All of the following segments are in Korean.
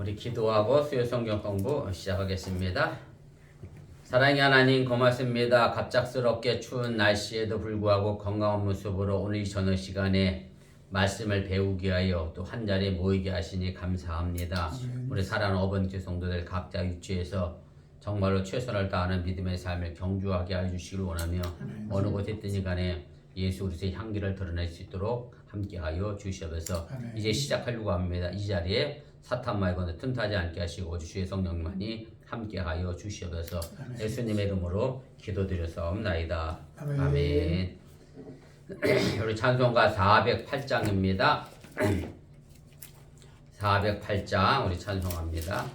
우리 기도하고 수요 성경 공부 시작하겠습니다. 사랑의 하나님 고맙습니다. 갑작스럽게 추운 날씨에도 불구하고 건강한 모습으로 오늘 이 저녁 시간에 말씀을 배우기 위하여 또 한 자리에 모이게 하시니 감사합니다. 우리 사랑하는 어버니 성도들 각자 위치에서 정말로 최선을 다하는 믿음의 삶을 경주하게 해주시길 원하며 어느 곳에 있든지 간에 예수 그리스도의 향기를 드러낼 수 있도록 함께하여 주시옵소서. 이제 시작하려고 합니다. 이 자리에 사탄 말고는 틈타지 않게 하시고 주의 성령만이 함께하여 주시옵소서. 예수님의 이름으로 기도드렸사옵나이다. 아멘. 우리 찬송가 408장입니다. 408장 우리 찬송합니다.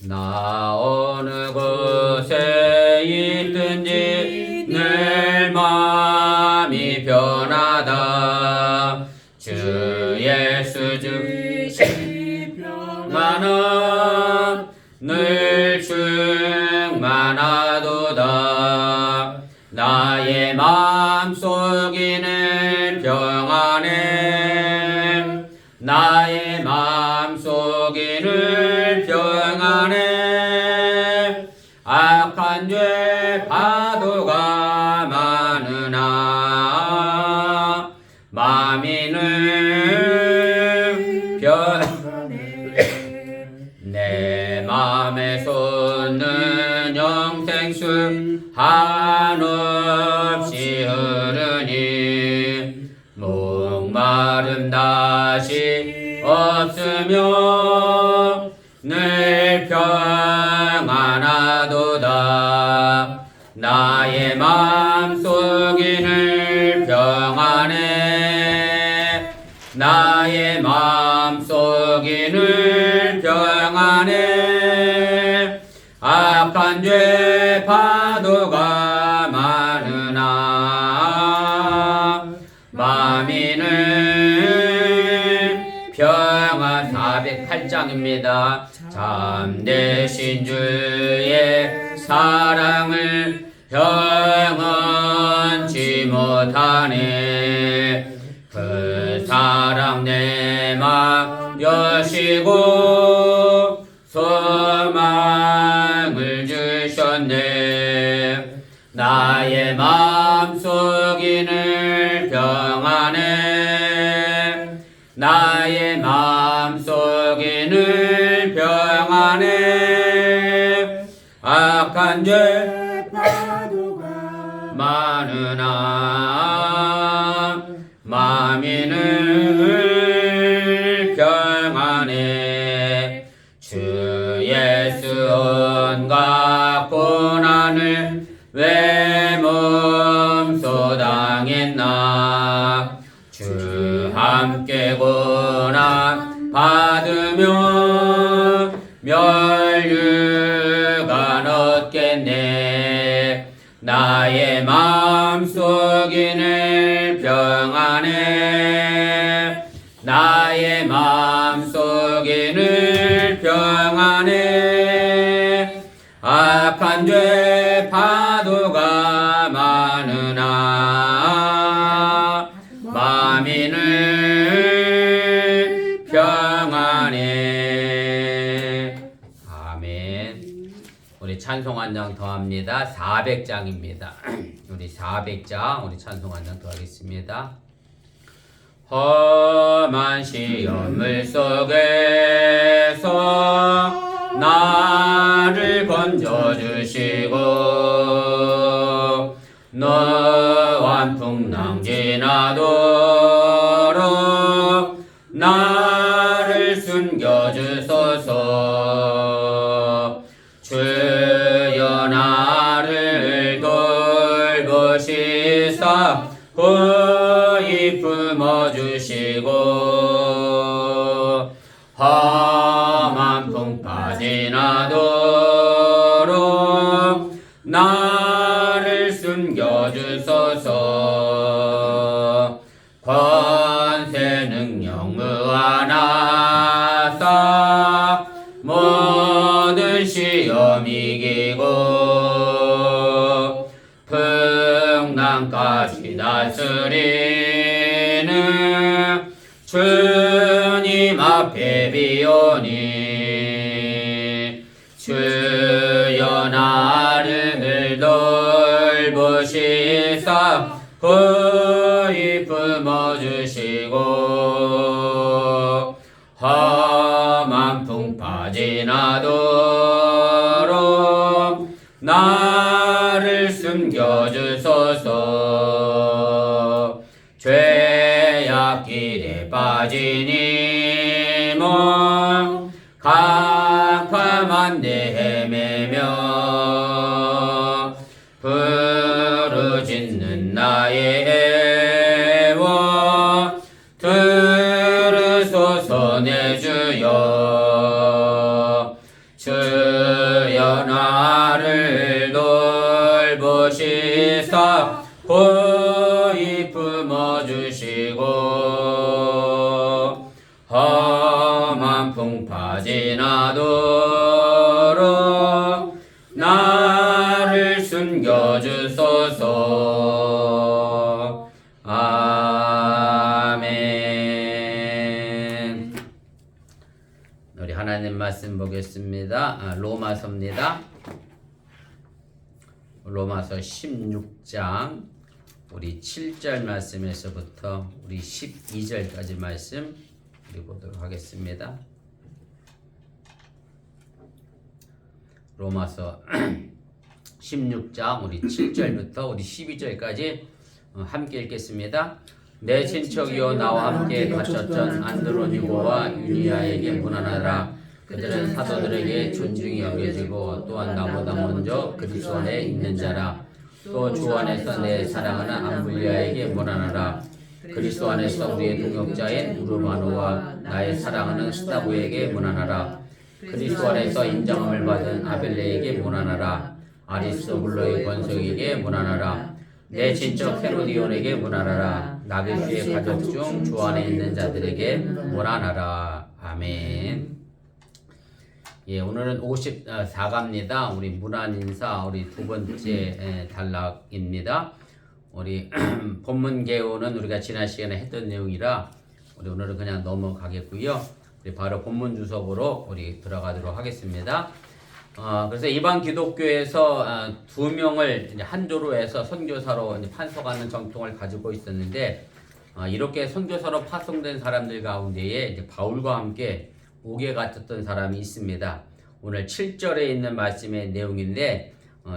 나 어느 곳에 있든지 늘 마음이 변하다. 주 예수 주시 평안은 늘 충만하도다. 나의 마음속에는 평안해. 나의 마음속에는 평안해. 악한 죄 파도가 많으나 마음이는 평안해. 내 맘에 솟는 영생수 한없이 흐르니 목마름 다시 없으며 늘 평안하도다. 나의 마음속이 늘 평안해. 나의 마음속이 늘 평안해. 악한 죄 파도가 많으나 마음이는 평안. 408장입니다. 참되신 주의 사랑을 형언치 못하네. 그 사랑 내 맘 여시고 소망을 주셨네. 나의 마음속이 늘 평안해. 나의 마음속이 늘 평안해. 악한 죄 파도가 많으나 마음이 늘 평안해. 주 예수 온갖 고난을 왜 몸소 당했나. 주 함께 고난 받으며 멸류관 얻겠네. 나의 마음속이 늘 평안해. 나의 마음속이 늘 평안해. 악한 죄 파도가 많으나 마음이 늘 평안해. 아멘. 우리 찬송 한 장 더 합니다. 400장입니다. 우리 400장 우리 찬송 한 장 더 하겠습니다. 험한 시험을 속에서 나를 건져주시고 너한 풍랑 지나도록 나를 숨겨주소서. 주여 나를 돌보시사 후히 품어주시고 험한 풍파 지나도록 나를 숨겨주소서. 권세 능력 무한하사 모든 시험 이기고 풍랑까지 다스리는 주님 앞에 비오니 부어주시사 후이 품어주시고 험한 풍파 지나도록 나를 숨겨주소서. 죄악 길에 빠지니 몸 캄캄한 데 헤매며 부르짖는 나의 애원 들으소서 내 주여. 주여 나를 돌보시사 호히 품어주시고 험한 풍파 지나도록 나를 숨겨주소서. 아멘. 우리 하나님 말씀 보겠습니다. 로마서입니다. 로마서 16장 우리 7절 말씀에서부터 우리 12절까지 말씀 우리 보도록 하겠습니다. 로마서 16장 우리 7절부터 우리 12절까지 함께 읽겠습니다. 내 친척이요 나와 함께 갇혔던 안드로니고와 유니아에게 문안하라. 그들은 사도들에게 존중이 여겨지고 또한 나보다 먼저 그리스도 안에 있는 자라. 또 주 안에서 내 사랑하는 암블리아에게 문안하라. 그리스도 안에서 우리의 동역자인 우르바노와 나의 사랑하는 스타고에게 문안하라. 그리스도 안에서 인정함을 받은 아벨레에게 문안하라. 아리스토블로의 권속에게 문안하라. 내 친척 헤로디온에게 문안하라. 나베주의 가족 중 주 안에 있는 자들에게 문안하라. 아멘. 예, 오늘은 54가입니다. 우리 문안 인사 우리 두 번째 단락입니다. 우리 본문 개요는 우리가 지난 시간에 했던 내용이라 우리 오늘은 그냥 넘어가겠고요. 우리 바로 본문 주석으로 우리 들어가도록 하겠습니다. 그래서 이방 기독교에서 두 명을 이제 한조로 해서 선교사로 이제 판석하는 정통을 가지고 있었는데 이렇게 선교사로 파송된 사람들 가운데에 이제 바울과 함께 옥에 갇혔던 사람이 있습니다. 오늘 7절에 있는 말씀의 내용인데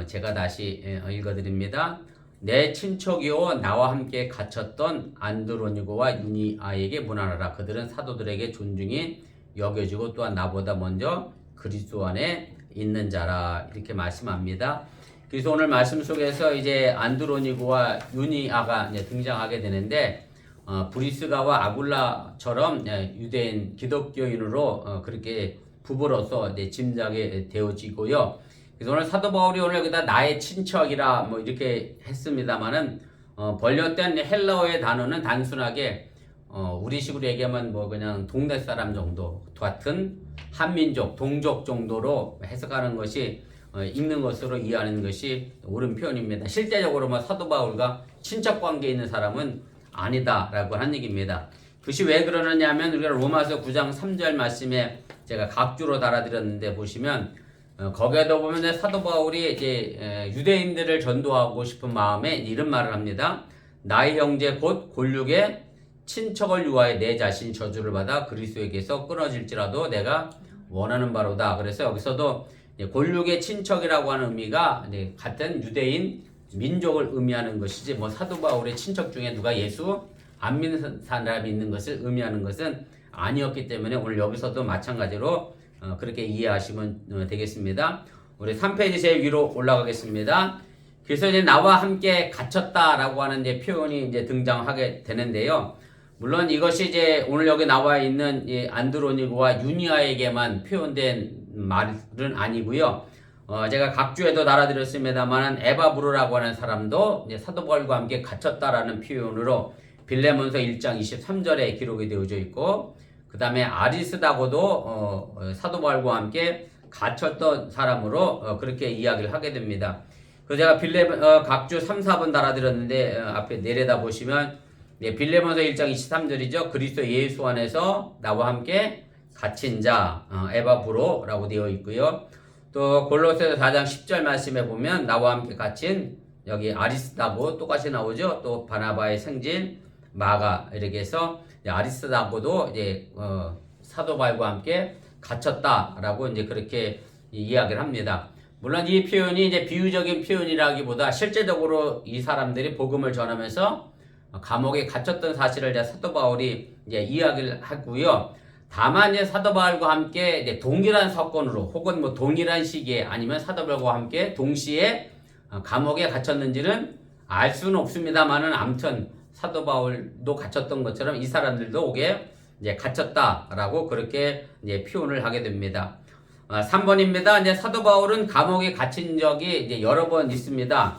제가 다시 읽어드립니다. 내 친척이요 나와 함께 갇혔던 안드로니고와 유니아에게 문안하라. 그들은 사도들에게 존중이 여겨지고 또한 나보다 먼저 그리스도 안에 있는 자라. 이렇게 말씀합니다. 그래서 오늘 말씀 속에서 이제 안드로니고와 유니아가 이제 등장하게 되는데 브리스가와 아굴라처럼 유대인 기독교인으로 그렇게 부부로서 이제 짐작이 되어지고요. 그래서 오늘 사도 바울이 오늘 여기다 나의 친척이라 뭐 이렇게 했습니다만은 번역된 헬라어의 단어는 단순하게 우리식으로 얘기하면 뭐 그냥 동네 사람 정도 같은 한민족 동족 정도로 해석하는 것이 읽는 것으로 이해하는 것이 옳은 표현입니다. 실제적으로 뭐 사도 바울과 친척 관계에 있는 사람은 아니다라고 하는 얘기입니다. 그것이 왜 그러느냐 하면 우리가 로마서 9장 3절 말씀에 제가 각주로 달아드렸는데 보시면 거기에도 보면 사도 바울이 이제 유대인들을 전도하고 싶은 마음에 이런 말을 합니다. 나의 형제 곧 골육의 친척을 유하여 내 자신이 저주를 받아 그리스도에게서 끊어질지라도 내가 원하는 바로다. 그래서 여기서도 골육의 친척이라고 하는 의미가 같은 유대인 민족을 의미하는 것이지 뭐 사도 바울의 친척 중에 누가 예수 안 믿는 사람이 있는 것을 의미하는 것은 아니었기 때문에 오늘 여기서도 마찬가지로 그렇게 이해하시면 되겠습니다. 우리 3페이지 제 위로 올라가겠습니다. 그래서 이제 나와 함께 갇혔다라고 하는 이제 표현이 이제 등장하게 되는데요. 물론 이것이 이제 오늘 여기 나와 있는 이 안드로니고와 유니아에게만 표현된 말은 아니고요. 제가 각주에도 달아드렸습니다만 에바브로라고 하는 사람도 이제 사도 바울과 함께 갇혔다라는 표현으로 빌레몬서 1장 23절에 기록이 되어져 있고, 그 다음에 아리스다고도 사도 바울과 함께 갇혔던 사람으로 그렇게 이야기를 하게 됩니다. 그래서 제가 각주 3, 4번 달아드렸는데 앞에 내려다 보시면 빌레몬서 1장 23절이죠. 그리스도 예수 안에서 나와 함께 갇힌 자 에바브로라고 되어 있고요. 또 골로새서 4장 10절 말씀에 보면 나와 함께 갇힌 여기 아리스다고 똑같이 나오죠. 또 바나바의 생진 마가 이렇게 해서 아리스다고도 이제 사도 바울과 함께 갇혔다라고 이제 그렇게 이야기를 합니다. 물론 이 표현이 이제 비유적인 표현이라기보다 실제적으로 이 사람들이 복음을 전하면서 감옥에 갇혔던 사실을 이제 사도 바울이 이제 이야기를 하고요. 다만 이제 사도 바울과 함께 이제 동일한 사건으로 혹은 뭐 동일한 시기에 아니면 사도 바울과 함께 동시에 감옥에 갇혔는지는 알 수는 없습니다만은 아무튼 사도 바울도 갇혔던 것처럼 이 사람들도 오게 이제 갇혔다라고 그렇게 이제 표현을 하게 됩니다. 3번입니다. 이제 사도 바울은 감옥에 갇힌 적이 이제 여러 번 있습니다.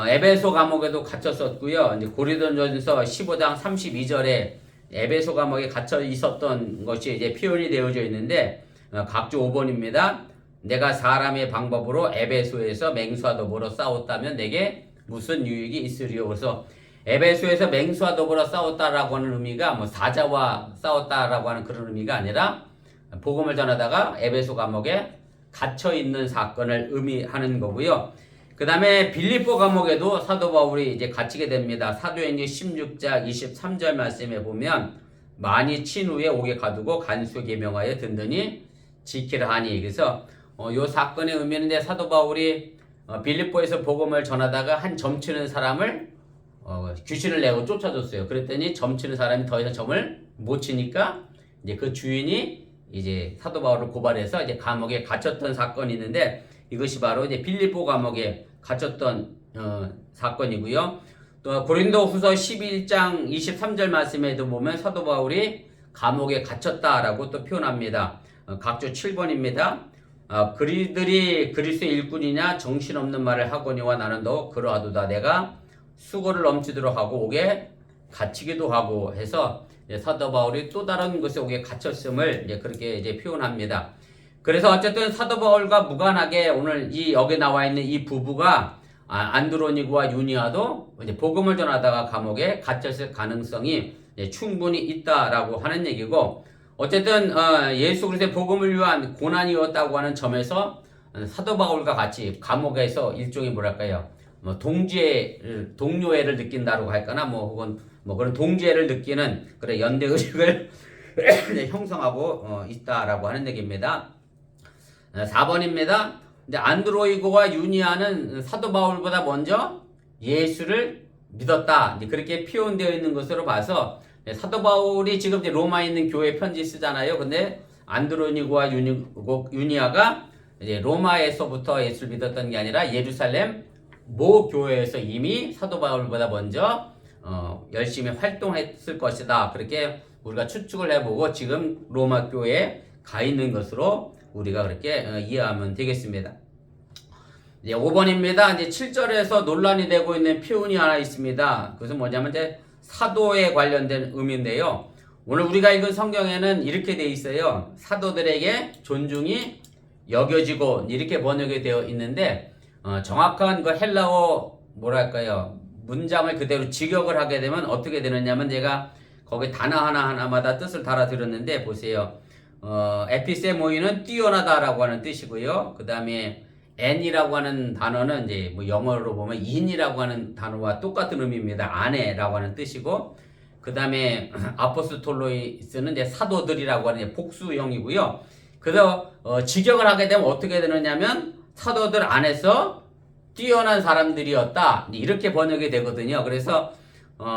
에베소 감옥에도 갇혔었고요. 이제 고린도전서 15장 32절에 에베소 감옥에 갇혀 있었던 것이 이제 표현이 되어져 있는데 각주 5번입니다. 내가 사람의 방법으로 에베소에서 맹수와 더불어 싸웠다면 내게 무슨 유익이 있으리요. 그래서 에베소에서 맹수와 더불어 싸웠다라고 하는 의미가 뭐 사자와 싸웠다라고 하는 그런 의미가 아니라 복음을 전하다가 에베소 감옥에 갇혀 있는 사건을 의미하는 거고요. 그 다음에 빌립보 감옥에도 사도 바울이 이제 갇히게 됩니다. 사도행전 16장 23절 말씀에 보면 많이 친 후에 옥에 가두고 간수 계명하여 든든히 지키라 하니. 그래서 요 사건의 의미는 이제 사도 바울이 빌립보에서 복음을 전하다가 한 점치는 사람을 귀신을 내고 쫓아줬어요. 그랬더니 점치는 사람이 더 이상 점을 못 치니까 이제 그 주인이 이제 사도 바울을 고발해서 이제 감옥에 갇혔던 사건이 있는데 이것이 바로 이제 빌립보 감옥에 갇혔던 사건이고요. 또 고린도후서 11장 23절 말씀에도 보면 사도 바울이 감옥에 갇혔다라고 또 표현합니다. 각주 7번입니다. 그리들이 그리스도의 일꾼이냐 정신없는 말을 하거니와 나는 더 그러하도다. 내가 수고를 넘치도록 하고 옥에 갇히기도 하고 해서 사도 바울이 또 다른 곳에 옥에 갇혔음을 이제 그렇게 이제 표현합니다. 그래서 어쨌든 사도 바울과 무관하게 오늘 여기 나와 있는 이 부부가 안드로니고와 유니아도 이제 복음을 전하다가 감옥에 갇혔을 가능성이 충분히 있다라고 하는 얘기고, 어쨌든 예수 그리스도의 복음을 위한 고난이었다고 하는 점에서 사도 바울과 같이 감옥에서 일종의 뭐랄까요, 뭐 동료애를 느낀다고 할까나 혹은 그런 동지애를 느끼는 그런 연대 의식을 형성하고 있다라고 하는 얘기입니다. 4번입니다. 이제 안드로이고와 유니아는 사도 바울보다 먼저 예수를 믿었다. 그렇게 표현되어 있는 것으로 봐서 사도 바울이 지금 이제 로마에 있는 교회 편지 쓰잖아요. 근데 안드로니고와 유니아가 이제 로마에서부터 예수를 믿었던 게 아니라 예루살렘 모 교회에서 이미 사도 바울보다 먼저 열심히 활동했을 것이다. 그렇게 우리가 추측을 해보고 지금 로마 교회에 가 있는 것으로 우리가 그렇게 이해하면 되겠습니다. 이제 5번입니다. 이제 7절에서 논란이 되고 있는 표현이 하나 있습니다. 그것은 뭐냐면 이제 사도에 관련된 의미인데요. 오늘 우리가 읽은 성경에는 이렇게 되어 있어요. 사도들에게 존중이 여겨지고 이렇게 번역이 되어 있는데 정확한 그 헬라어 뭐랄까요, 문장을 그대로 직역을 하게 되면 어떻게 되느냐면 제가 거기 단어 하나하나마다 뜻을 달아드렸는데 보세요. 에피세모이는 뛰어나다라고 하는 뜻이고요. 그 다음에 n이라고 하는 단어는 이제 뭐 영어로 보면 in이라고 하는 단어와 똑같은 의미입니다. 아내라고 하는 뜻이고, 그 다음에 아포스톨로이스는 이제 사도들이라고 하는 복수형이고요. 그래서 직역을 하게 되면 어떻게 되느냐면 사도들 안에서 뛰어난 사람들이었다, 이렇게 번역이 되거든요. 그래서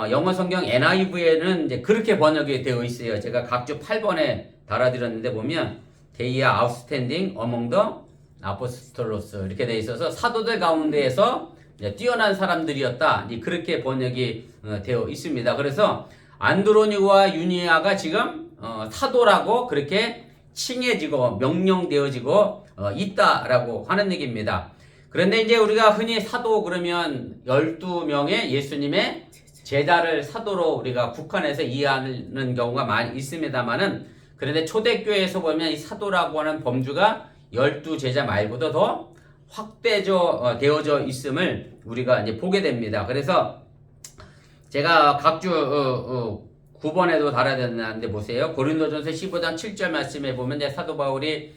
영어 성경 NIV에는 이제 그렇게 번역이 되어 있어요. 제가 각주 8번에 달아드렸는데 보면 They are outstanding among the apostles 이렇게 되어 있어서 사도들 가운데에서 뛰어난 사람들이었다, 그렇게 번역이 되어 있습니다. 그래서 안드로니고와 유니아가 지금 사도라고 그렇게 칭해지고 명령되어지고 있다라고 하는 얘기입니다. 그런데 이제 우리가 흔히 사도 그러면 12명의 예수님의 제자를 사도로 우리가 국한해서 이해하는 경우가 많이 있습니다만은, 그런데 초대교회에서 보면 이 사도라고 하는 범주가 12제자 말고도 더 확대되어져 있음을 우리가 이제 보게 됩니다. 그래서 제가 각주 9번에도 달아드렸는데 보세요. 고린도전서 15장 7절 말씀에 보면 이제 사도 바울이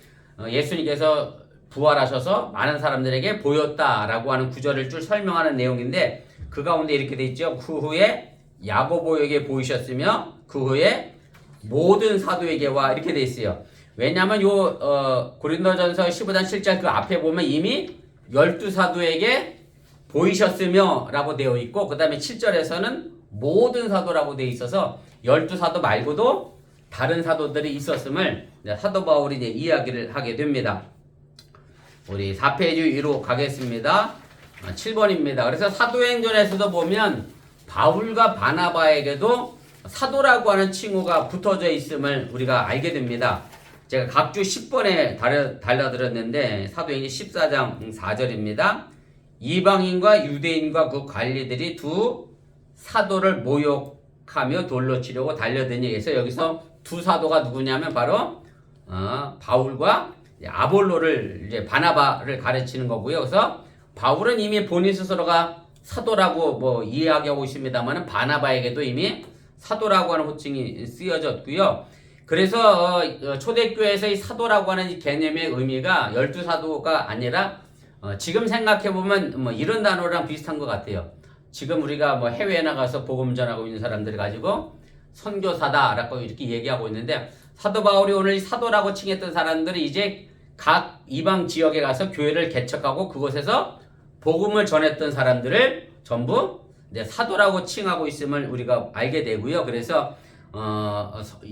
예수님께서 부활하셔서 많은 사람들에게 보였다라고 하는 구절을 쭉 설명하는 내용인데 그 가운데 이렇게 돼 있죠. 그 후에 야고보에게 보이셨으며 그 후에 모든 사도에게와 이렇게 돼 있어요. 왜냐하면 고린도전서 15장 7절 그 앞에 보면 이미 12사도에게 보이셨으며 라고 되어 있고 그 다음에 7절에서는 모든 사도라고 되어 있어서 12사도 말고도 다른 사도들이 있었음을 사도 바울이 이제 이야기를 하게 됩니다. 우리 4페이지 위로 가겠습니다. 7번입니다. 그래서 사도행전에서도 보면 바울과 바나바에게도 사도라고 하는 칭호가 붙어져 있음을 우리가 알게 됩니다. 제가 각주 10번에 달려들었는데 사도행전 14장 4절입니다. 이방인과 유대인과 그 관리들이 두 사도를 모욕하며 돌로 치려고 달려드니 그래서 여기서 두 사도가 누구냐면 바로 바울과 아볼로를 이제 바나바를 가르치는 거고요. 그래서 바울은 이미 본인 스스로가 사도라고 뭐 이야기하고 있습니다만 바나바에게도 이미 사도라고 하는 호칭이 쓰여졌고요. 그래서 초대교회에서 이 사도라고 하는 이 개념의 의미가 12사도가 아니라 지금 생각해보면 뭐 이런 단어랑 비슷한 것 같아요. 지금 우리가 뭐 해외에 나가서 복음 전하고 있는 사람들이 가지고 선교사다라고 이렇게 얘기하고 있는데 사도 바울이 오늘 이 사도라고 칭했던 사람들이 이제 각 이방 지역에 가서 교회를 개척하고 그곳에서 복음을 전했던 사람들을 전부 사도라고 칭하고 있음을 우리가 알게 되고요. 그래서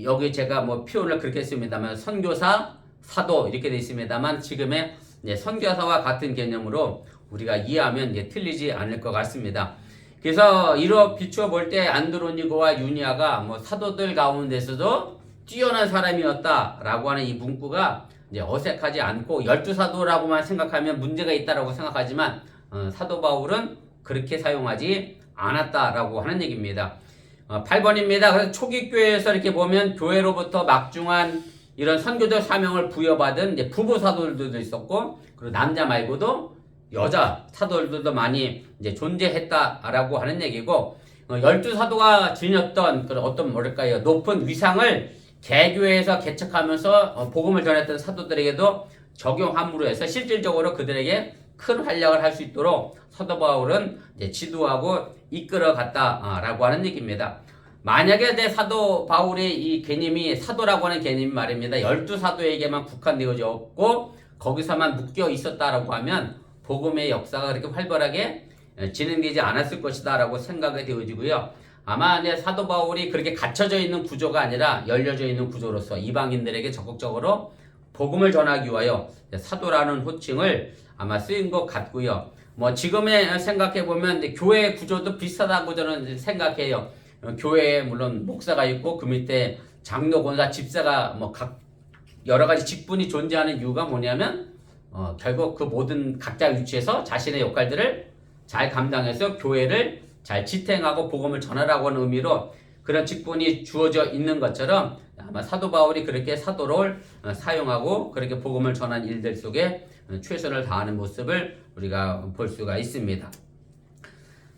여기 제가 뭐 표현을 그렇게 했습니다만 선교사, 사도 이렇게 되어 있습니다만 지금의 선교사와 같은 개념으로 우리가 이해하면 틀리지 않을 것 같습니다. 그래서 이로 비추어 볼 때 안드로니고와 유니아가 뭐 사도들 가운데서도 뛰어난 사람이었다라고 하는 이 문구가 이제 어색하지 않고 12사도라고만 생각하면 문제가 있다라고 생각하지만 사도 바울은 그렇게 사용하지 않았다라고 하는 얘기입니다. 8번입니다. 그래서 초기 교회에서 이렇게 보면 교회로부터 막중한 이런 선교적 사명을 부여받은 이제 부부 사도들도 있었고 그리고 남자 말고도 여자 사도들도 많이 이제 존재했다라고 하는 얘기고 12사도가 지녔던 그런 어떤 뭐랄까요 높은 위상을 개교회에서 개척하면서 복음을 전했던 사도들에게도 적용함으로 해서 실질적으로 그들에게 큰 활약을 할 수 있도록 사도 바울은 이제 지도하고 이끌어 갔다라고 하는 얘기입니다. 만약에 내 사도 바울의 이 개념이 사도라고 하는 개념이 말입니다. 12사도에게만 국한되어졌고 거기서만 묶여 있었다라고 하면 복음의 역사가 그렇게 활발하게 진행되지 않았을 것이다 라고 생각이 되어지고요. 아마 사도 바울이 그렇게 갇혀져 있는 구조가 아니라 열려져 있는 구조로서 이방인들에게 적극적으로 복음을 전하기 위하여 사도라는 호칭을 아마 쓰인 것 같고요. 뭐 지금에 생각해 보면 교회 구조도 비슷하다고 저는 생각해요. 교회에 물론 목사가 있고 그 밑에 장로, 권사, 집사가 뭐 각 여러 가지 직분이 존재하는 이유가 뭐냐면 결국 그 모든 각자 위치에서 자신의 역할들을 잘 감당해서 교회를 잘 지탱하고 복음을 전하라고 하는 의미로 그런 직분이 주어져 있는 것처럼 아마 사도 바울이 그렇게 사도를 사용하고 그렇게 복음을 전한 일들 속에 최선을 다하는 모습을 우리가 볼 수가 있습니다.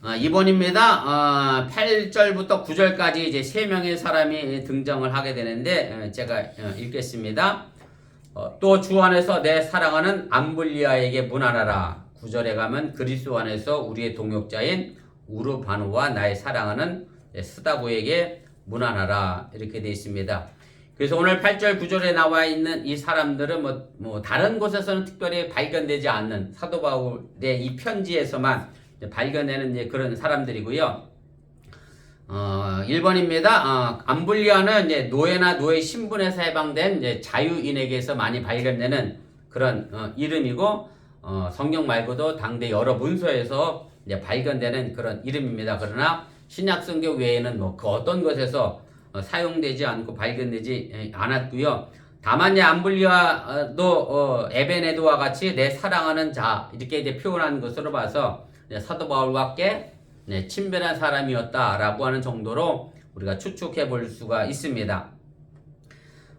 2번입니다. 8절부터 9절까지 이제 3명의 사람이 등장을 하게 되는데 제가 읽겠습니다. 또 주 안에서 내 사랑하는 암블리아에게 문안하라. 9절에 가면 그리스도 안에서 우리의 동역자인 우르바누와 나의 사랑하는 스다고에게 문안하라 이렇게 되어 있습니다. 그래서 오늘 8절 9절에 나와 있는 이 사람들은 뭐 다른 곳에서는 특별히 발견되지 않는 사도 바울의 이 편지에서만 발견되는 이제 그런 사람들이고요. 1번입니다. 암블리아는 이제 노예나 노예 신분에서 해방된 이제 자유인에게서 많이 발견되는 그런 이름이고 성경 말고도 당대 여러 문서에서 이제 발견되는 그런 이름입니다. 그러나 신약 성경 외에는 뭐 그 어떤 것에서 사용되지 않고 발견되지 않았고요. 다만 이제 암블리아도 에베네도와 같이 내 사랑하는 자 이렇게 이제 표현한 것으로 봐서 사도 바울과 함께 친밀한 사람이었다라고 하는 정도로 우리가 추측해 볼 수가 있습니다.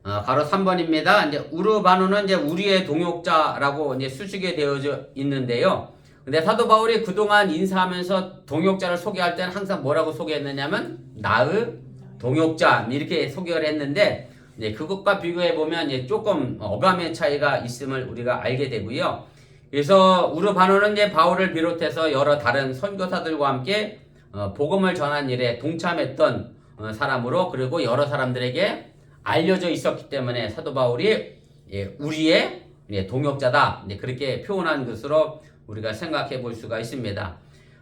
가로 3번입니다. 이제 우르바누는 이제 우리의 동역자라고 이제 수식이 되어져 있는데요. 근데 사도 바울이 그동안 인사하면서 동역자를 소개할 때는 항상 뭐라고 소개했느냐면 나의 동역자 이렇게 소개를 했는데 네, 그것과 비교해 보면 조금 어감의 차이가 있음을 우리가 알게 되고요. 그래서 우르바노는 이제 바울을 비롯해서 여러 다른 선교사들과 함께 복음을 전한 일에 동참했던 사람으로, 그리고 여러 사람들에게 알려져 있었기 때문에 사도 바울이 우리의 동역자다, 그렇게 표현한 것으로 우리가 생각해 볼 수가 있습니다.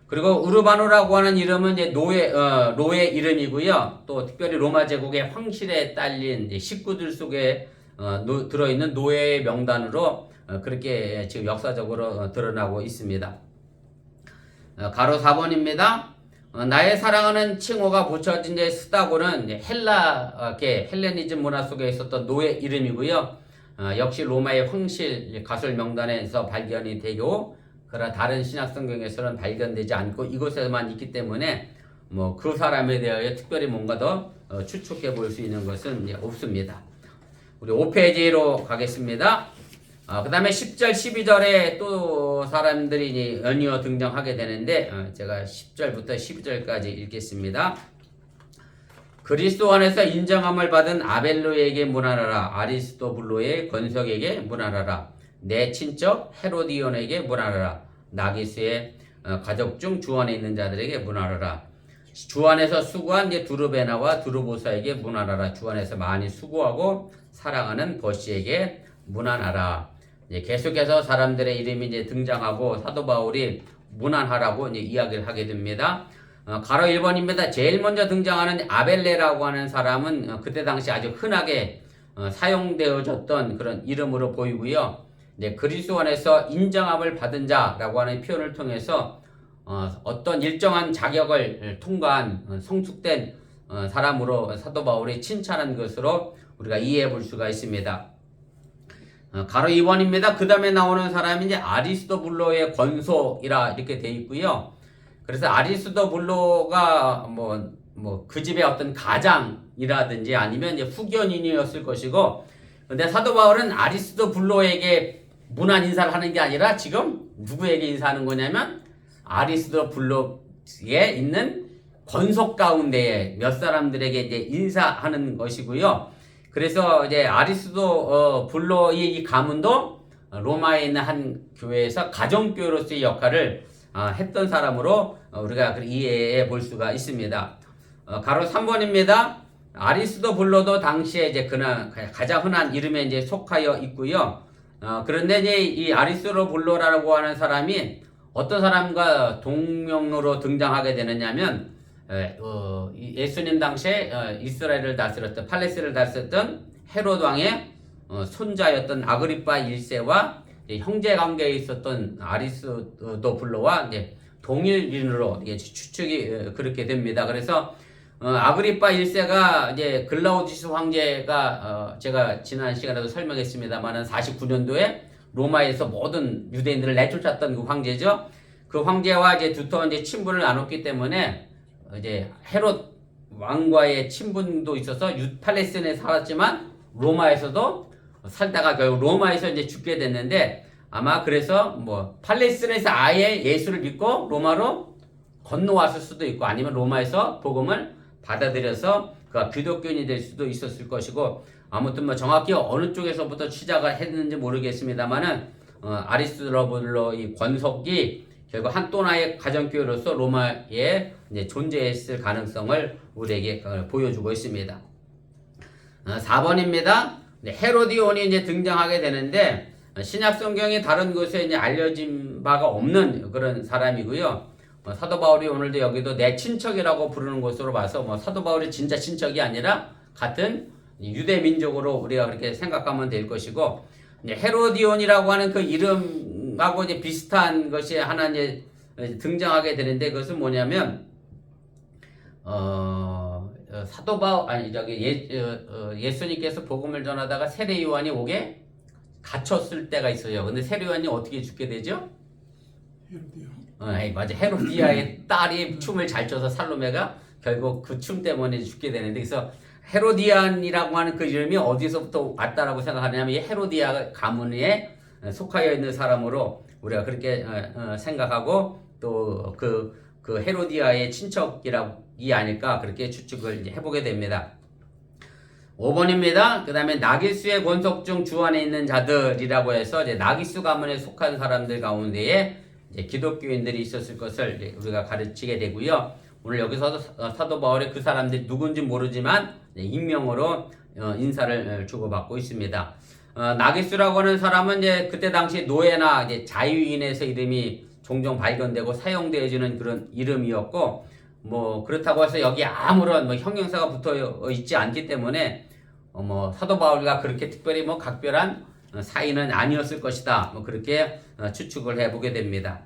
그리고 우르바노라고 하는 이름은 이제 노예 이름이고요. 또 특별히 로마 제국의 황실에 딸린 식구들 속에 들어있는 노예의 명단으로 그렇게 지금 역사적으로 드러나고 있습니다. 가로 4번입니다. 나의 사랑하는 칭호가 붙여진 이제 스다고는 헬레니즘 문화 속에 있었던 노예 이름이고요. 역시 로마의 황실 가설 명단에서 발견이 되고, 그러나 다른 신약 성경에서는 발견되지 않고 이곳에만 있기 때문에 그 사람에 대하여 특별히 뭔가 더 추측해 볼 수 있는 것은 없습니다. 우리 5페이지로 가겠습니다. 그 다음에 10절, 12절에 또 사람들이 연이어 등장하게 되는데, 제가 10절부터 12절까지 읽겠습니다. 그리스도 안에서 인정함을 받은 아벨로에게 문안하라. 아리스토블로의 건석에게 문안하라. 내 친척 헤로디온에게 문안하라. 나기스의 가족 중 주 안에 있는 자들에게 문안하라. 주 안에서 수고한 두르베나와 두르보사에게 문안하라. 주 안에서 많이 수고하고 사랑하는 버시에게 문안하라. 계속해서 사람들의 이름이 등장하고 사도 바울이 문안하라고 이야기를 하게 됩니다. 가로 1번입니다. 제일 먼저 등장하는 아벨레라고 하는 사람은 그때 당시 아주 흔하게 사용되어졌던 그런 이름으로 보이고요. 그리스도 안에서 인정함을 받은 자라고 하는 표현을 통해서 어떤 일정한 자격을 통과한 성숙된 사람으로 사도 바울이 칭찬한 것으로 우리가 이해해 볼 수가 있습니다. 가로 2번입니다. 그 다음에 나오는 사람이 아리스토블로의 권속이라 이렇게 되어 있고요. 그래서 아리스토블로가 그 집의 어떤 가장이라든지 아니면 후견인이었을 것이고, 근데 사도 바울은 아리스토블로에게 문안 인사를 하는 게 아니라 지금 누구에게 인사하는 거냐면 아리스토블로에 있는 권속 가운데에 몇 사람들에게 인사하는 것이고요. 그래서 아리스토블로의 이 가문도 로마에 있는 한 교회에서 가정교회로서의 역할을 했던 사람으로 우리가 이해해 볼 수가 있습니다. 가로 3번입니다. 아리스토블로도 당시에 그나 가장 흔한 이름에 속하여 있고요. 그런데 이 아리스토블로라고 하는 사람이 어떤 사람과 동명으로 등장하게 되느냐면, 예수님 당시에 이스라엘을 다스렸던, 팔레스를 다스렸던 헤롯 왕의 손자였던 아그리파 1세와 형제 관계에 있었던 아리스토블로와 동일인으로 추측이 그렇게 됩니다. 그래서 아그리파 1세가 글라우디스 황제가 제가 지난 시간에도 설명했습니다만 49년도에 로마에서 모든 유대인들을 내쫓았던 그 황제죠. 그 황제와 두터운 친분을 나눴기 때문에 헤롯 왕과의 친분도 있어서 팔레스틴에 살았지만 로마에서도 살다가 결국 로마에서 죽게 됐는데, 아마 그래서 팔레스틴에서 아예 예수를 믿고 로마로 건너왔을 수도 있고, 아니면 로마에서 복음을 받아들여서 그가 기독교인이 될 수도 있었을 것이고, 아무튼 정확히 어느 쪽에서부터 시작을 했는지 모르겠습니다만은 아리스토블로 이 권속이 결국 한 또 하나의 가정교회로서 로마에 존재했을 가능성을 우리에게 보여주고 있습니다. 4번입니다. 헤로디온이 등장하게 되는데, 신약 성경이 다른 곳에 알려진 바가 없는 그런 사람이고요. 사도 바울이 오늘도 여기도 내 친척이라고 부르는 것으로 봐서 사도 바울이 진짜 친척이 아니라 같은 유대 민족으로 우리가 그렇게 생각하면 될 것이고, 헤로디온이라고 하는 그 이름하고 비슷한 것이 하나 등장하게 되는데, 그것은 뭐냐면 사도 바울 예수님께서 복음을 전하다가 세례 요한이 옥에 갇혔을 때가 있어요. 근데 세례 요한이 어떻게 죽게 되죠? 맞아. 헤로디아의 딸이 춤을 잘 춰서 살로메가 결국 그 춤 때문에 죽게 되는데, 그래서 헤로디안이라고 하는 그 이름이 어디서부터 왔다라고 생각하냐면 이 헤로디아 가문에 속하여 있는 사람으로 우리가 그렇게 생각하고, 또 그 헤로디아의 친척이 아닐까 그렇게 추측을 해보게 됩니다. 5번입니다. 그 다음에 나기수의 권속중 주 안에 있는 자들이라고 해서 이제 나기수 가문에 속한 사람들 가운데에 이제 기독교인들이 있었을 것을 이제 우리가 가르치게 되고요. 오늘 여기서 사도 바울이 그 사람들이 누군지 모르지만 익명으로 인사를 주고받고 있습니다. 나기수라고 하는 사람은 이제 그때 당시 노예나 이제 자유인에서 이름이 종종 발견되고 사용되어지는 그런 이름이었고, 뭐 그렇다고 해서 여기 아무런 뭐 형용사가 붙어 있지 않기 때문에 뭐 사도 바울과 그렇게 특별히 뭐 각별한 사이는 아니었을 것이다. 뭐 그렇게 추측을 해보게 됩니다.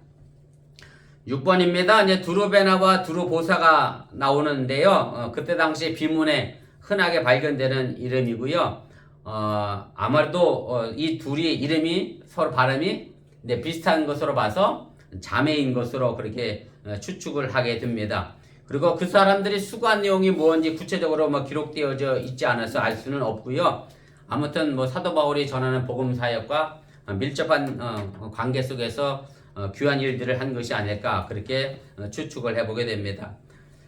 6번입니다. 이제 두루베나와 두루보사가 나오는데요. 그때 당시 비문에 흔하게 발견되는 이름이고요. 아마도 이 둘이 이름이 서로 발음이 비슷한 것으로 봐서 자매인 것으로 그렇게 추측을 하게 됩니다. 그리고 그 사람들이 수고한 내용이 뭔지 구체적으로 뭐 기록되어져 있지 않아서 알 수는 없고요. 아무튼 뭐 사도 바울이 전하는 복음 사역과 밀접한 관계 속에서 귀한 일들을 한 것이 아닐까 그렇게 추측을 해보게 됩니다.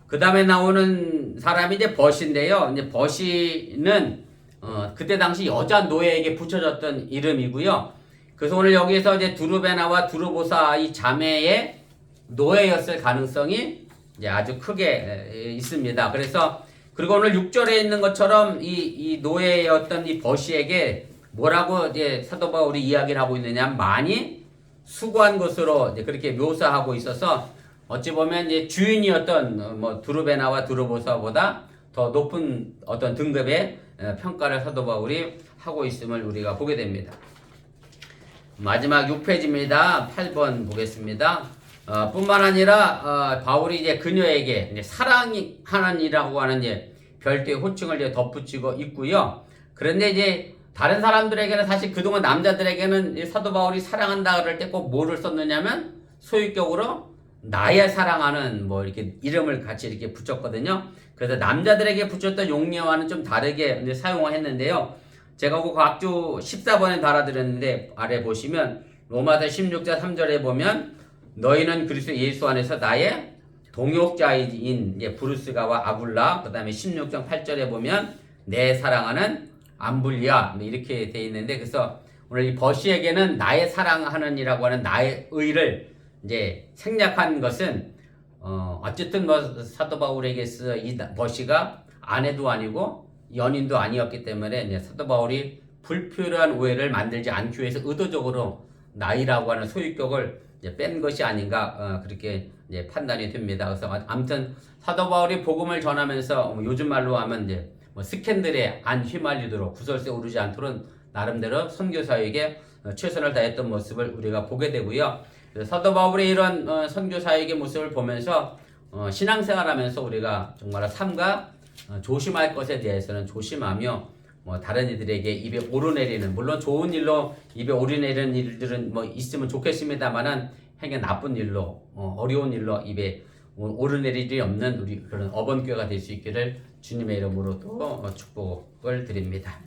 그 다음에 나오는 사람이 이제 버시인데요. 이제 버시는 그때 당시 여자 노예에게 붙여졌던 이름이고요. 그래서 오늘 여기에서 이제 두루베나와 두루보사 이 자매의 노예였을 가능성이 이제 아주 크게 있습니다. 그래서 그리고 오늘 6절에 있는 것처럼 이 노예였던 이 버시에게 뭐라고 이제 사도 바울이 이야기를 하고 있느냐, 많이 수고한 것으로 이제 그렇게 묘사하고 있어서 어찌 보면 이제 주인이었던 뭐 두루베나와 두루보사보다 더 높은 어떤 등급의 평가를 사도 바울이 하고 있음을 우리가 보게 됩니다. 마지막 6페이지입니다. 8번 보겠습니다. 뿐만 아니라 바울이 이제 그녀에게 이제 사랑하는이라고 하는 이제 별도의 호칭을 이제 덧붙이고 있고요. 그런데 이제 다른 사람들에게는 사실 그동안 남자들에게는 사도 바울이 사랑한다 그럴 때 꼭 뭐를 썼느냐면 소유격으로 나의 사랑하는 뭐 이렇게 이름을 같이 이렇게 붙였거든요. 그래서 남자들에게 붙였던 용례와는 좀 다르게 이제 사용을 했는데요. 제가 그 각주 14번에 달아드렸는데 아래 보시면 로마서 16장 3절에 보면 너희는 그리스도 예수 안에서 나의 동역자인 브루스가와 아굴라, 그 다음에 16장 8절에 보면 내 사랑하는 암블리아 이렇게 돼 있는데, 그래서 오늘 이 버시에게는 나의 사랑하는이라고 하는 나의 의를 이제 생략한 것은 어쨌든 뭐 사도 바울에게서 이 버시가 아내도 아니고 연인도 아니었기 때문에 이제 사도 바울이 불필요한 오해를 만들지 않기 위해서 의도적으로 나이라고 하는 소유격을 이제 뺀 것이 아닌가 그렇게 이제 판단이 됩니다. 그래서 아무튼 사도 바울이 복음을 전하면서 요즘 말로 하면 이제 뭐 스캔들에 안 휘말리도록 구설수에 오르지 않도록 나름대로 선교사에게 최선을 다했던 모습을 우리가 보게 되고요. 사도 바울의 이런 선교사에게 모습을 보면서 신앙생활하면서 우리가 정말 삶과 조심할 것에 대해서는 조심하며 뭐 다른 이들에게 입에 오르내리는, 물론 좋은 일로 입에 오르내리는 일들은 뭐 있으면 좋겠습니다만은 행여 나쁜 일로 어려운 일로 입에 오르내릴 일이 없는 우리 그런 어번교회가 될 수 있기를 주님의 이름으로 또 축복을 드립니다.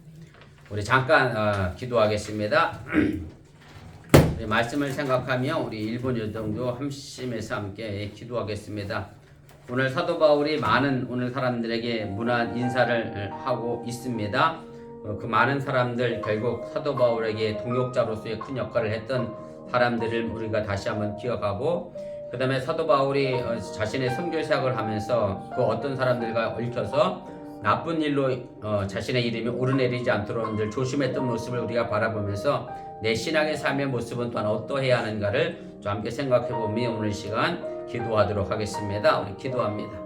우리 잠깐 기도하겠습니다. 우리 말씀을 생각하며 우리 1분 정도 함심해서 함께 기도하겠습니다. 오늘 사도 바울이 많은 오늘 사람들에게 문안 인사를 하고 있습니다. 그 많은 사람들 결국 사도 바울에게 동역자로서의 큰 역할을 했던 사람들을 우리가 다시 한번 기억하고, 그 다음에 사도 바울이 자신의 선교 사역을 하면서 그 어떤 사람들과 얽혀서 나쁜 일로 자신의 이름이 오르내리지 않도록 늘 조심했던 모습을 우리가 바라보면서 내 신앙의 삶의 모습은 또한 어떠해야 하는가를 좀 함께 생각해보며 오늘 시간 기도하도록 하겠습니다. 우리 기도합니다.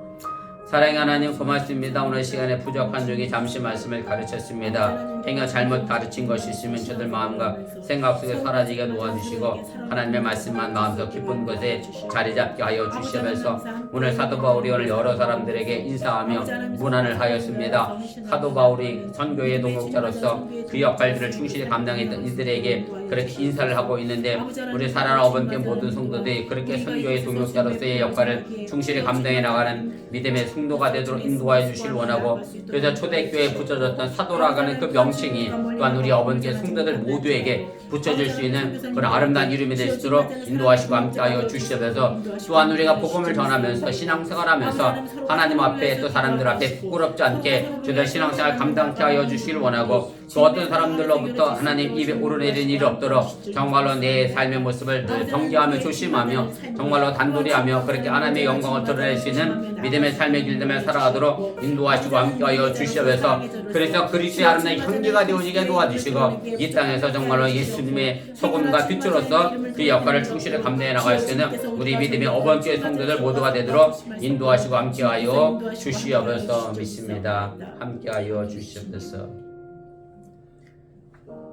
사랑의 하나님 고맙습니다. 오늘 시간에 부족한 중에 잠시 말씀을 가르쳤습니다. 행여 잘못 가르친 것이 있으면 저들 마음과 생각 속에 사라지게 놓아주시고 하나님의 말씀만 마음속 깊은 곳에 자리 잡게 하여 주시면서 오늘 사도 바울이 오늘 여러 사람들에게 인사하며 문안을 하였습니다. 사도 바울이 선교의 동역자로서 그 역할들을 충실히 감당했던 이들에게 그렇게 인사를 하고 있는데, 우리 사랑하는 어번교회 모든 성도들이 그렇게 선교의 동역자로서의 역할을 충실히 감당해 나가는 믿음의 중도가 되도록 인도하여 주시길 원하고, 그래서 초대교회에 붙여졌던 사도라가는 그 명칭이 또한 우리 어머니께 성도들 모두에게 붙여질 수 있는 그런 아름다운 이름이 될 수 있도록 인도하시고 함께하여 주시옵소서. 또한 우리가 복음을 전하면서 신앙생활하면서 하나님 앞에 또 사람들 앞에 부끄럽지 않게 저들 신앙생활 감당케 하여 주시길 원하고, 또 어떤 사람들로부터 하나님 입에 오르내리는 일이 없도록 정말로 내 삶의 모습을 늘 경계하며 조심하며 정말로 단도리하며 그렇게 하나님의 영광을 드러낼 수 있는 믿음의 삶의 길들며 살아가도록 인도하시고 함께하여 주시옵소서. 그래서 그리스도의 아름다운 향기가 되어지게 도와주시고, 이 땅에서 정말로 예수님의 소금과 빛으로서 그 역할을 충실히 감당해 나갈 수 있는 우리 믿음의 어번교회 성도들 모두가 되도록 인도하시고 함께하여 주시옵소서 믿습니다. 함께하여 주시옵소서.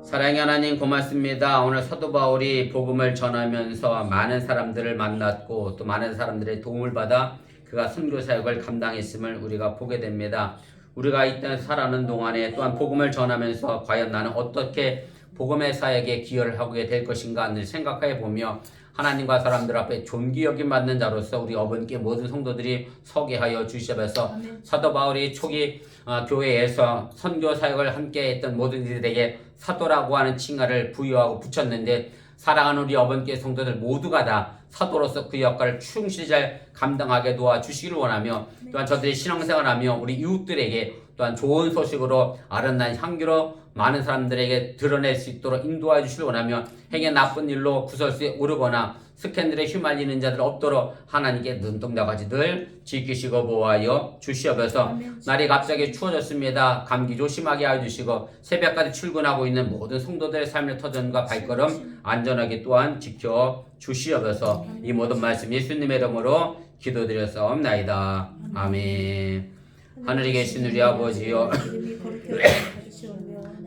사랑의 하나님 고맙습니다. 오늘 사도 바울이 복음을 전하면서 많은 사람들을 만났고 또 많은 사람들의 도움을 받아 그가 선교 사역을 감당했음을 우리가 보게 됩니다. 우리가 이 땅에 살아가는 동안에 또한 복음을 전하면서 과연 나는 어떻게 복음의 사역에 기여를 하게 될 것인가 늘 생각해 보며 하나님과 사람들 앞에 존귀 여김 받는 자로서 우리 어머니께 모든 성도들이 서게 하여 주시옵소서. 사도 바울이 초기 교회에서 선교 사역을 함께 했던 모든 이들에게 사도라고 하는 칭하를 부여하고 붙였는데, 사랑하는 우리 어머니께 성도들 모두가 다 사도로서 그 역할을 충실히 잘 감당하게 도와주시기를 원하며, 또한 저들이 신앙생활하며 우리 이웃들에게 또한 좋은 소식으로 아름다운 향기로 많은 사람들에게 드러낼 수 있도록 인도하여 주시길 원하며, 행여 나쁜 일로 구설수에 오르거나 스캔들에 휘말리는 자들 없도록 하나님께 눈동자같이 늘 지키시고 보호하여 주시옵소서. 날이 갑자기 추워졌습니다. 감기 조심하게 하여 주시고 새벽까지 출근하고 있는 모든 성도들의 삶의 터전과 발걸음 안전하게 또한 지켜 주시옵소서. 이 모든 말씀 예수님의 이름으로 기도드렸사옵나이다. 아멘. 하늘에 계신 우리 아버지여,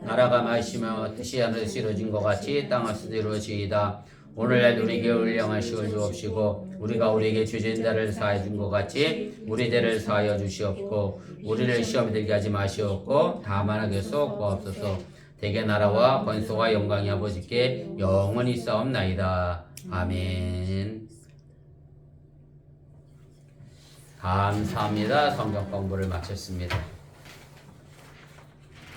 나라가 마시며 뜻이 하늘에서 이루어진 것 같이 땅에서도 이루어지이다. 오늘날 우리에게 울량한 시을 주옵시고, 우리가 우리에게 죄진 자를 사하여 준 것 같이 우리 죄를 사하여 주시옵고, 우리를 시험에 들게 하지 마시옵고 다만 하게서 구하옵소서. 대개 나라와 권소와 영광이 아버지께 영원히 있사옵나이다. 아멘. 감사합니다. 성경 공부를 마쳤습니다.